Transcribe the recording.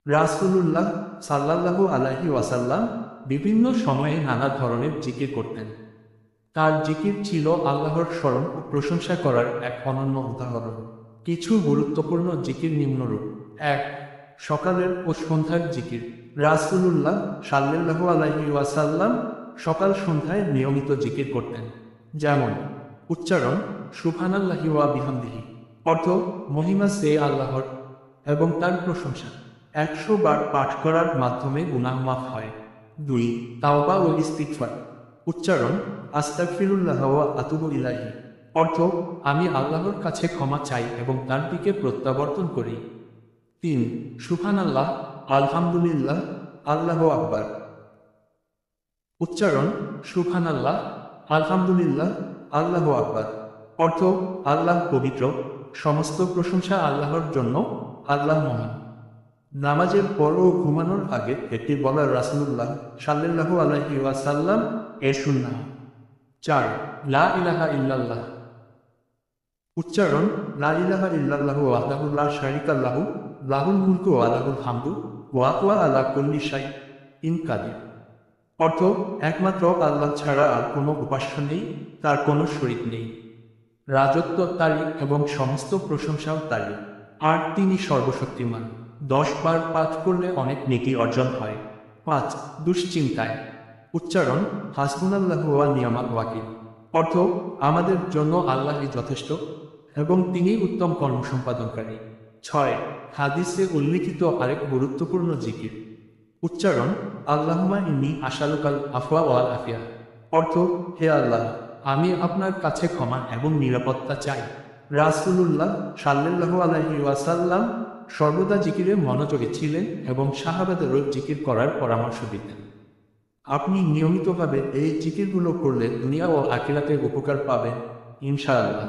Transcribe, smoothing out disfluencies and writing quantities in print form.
রাসূলুল্লাহ সাল্লাল্লাহু আলাইহি ওয়াসাল্লাম বিভিন্ন সময়ে নানা ধরনের জিকির করতেন। তার জিকির ছিল আল্লাহর স্মরণ ও প্রশংসা করার এক অনন্য উদাহরণ। কিছু গুরুত্বপূর্ণ জিকির নিম্নরূপ: ১. সকালের ও সন্ধ্যার জিকির। রাসূলুল্লাহ সাল্লাল্লাহু আলাইহি ওয়াসাল্লাম সকাল সন্ধ্যায় নিয়মিত জিকির করতেন। যেমন: উচ্চারণ সুবহানাল্লাহি ওয়া বিহামদিহি, অর্থ মহিমা সে আল্লাহর এবং তার প্রশংসা। ১০০ বার পাঠ করার মাধ্যমে গুনাহ মাফ হয়। ২. তাওবা ও ইস্তিগফার। উচ্চারণ আস্তাগফিরুল্লাহ ওয়া আতুবু ইলাইহি, অর্থ আমি আল্লাহর কাছে ক্ষমা চাই এবং তার দিকে প্রত্যাবর্তন করি। ৩. সুবহানাল্লাহ, আলহামদুলিল্লাহ, আল্লাহু আকবার। উচ্চারণ সুবহানাল্লাহ, আলহামদুলিল্লাহ, আল্লাহু আকবার, অর্থ আল্লাহ পবিত্র, সমস্ত প্রশংসা আল্লাহর জন্য, আল্লাহ মহান। নামাজের পর ও ঘুমানোর আগে এটি বলা রাসূলুল্লাহ সাল্লাল্লাহু আলাইহি ওয়াসাল্লাম এর সুন্নাহ। ৪. লা ইলাহা ইল্লাল্লাহ। উচ্চারণ লা ইলাহা ইল্লাল্লাহু ওয়াহদাহু লা শারীকা লাহু, লাহুল মুলকু ওয়া লাহুল হামদু, ওয়া হুয়া আলা কুল্লি শাইইন কাদির, অর্থ একমাত্র আল্লাহ ছাড়া আর কোনো উপাস্য নেই, তার কোনো শরীক নেই। রাজত্ব তারই এবং সমস্ত প্রশংসাও তারই, আর তিনি সর্বশক্তিমান। ১০ বার পাঠ করলে অনেক নেকি অর্জন হয়। ৫. দুশ্চিন্তায়। উচ্চারণ হাসবুনাল্লাহু ওয়া নি'মাল ওয়াকিল, অর্থ আমাদের জন্য আল্লাহই যথেষ্ট এবং তিনি উত্তম কর্ম সম্পাদনকারী। ৬. হাদিসে উল্লিখিত আরেক গুরুত্বপূর্ণ জিকির। উচ্চারণ আল্লাহুম্মা ইন্নী আশআলুকাল আফওয়া ওয়াল আফিয়া, অর্থ হে আল্লাহ, আমি আপনার কাছে ক্ষমা এবং নিরাপত্তা চাই। রাসূলুল্লাহ সাল্লাল্লাহু আলাইহি ওয়াসাল্লাম সর্বদা জিকিরে মনোযোগী ছিলেন এবং সাহাবাদেরও জিকির করার পরামর্শ দিতেন। আপনি নিয়মিতভাবে এই জিকিরগুলো করলে দুনিয়া ও আখিরাতে উপকার পাবেন ইনশাআল্লাহ।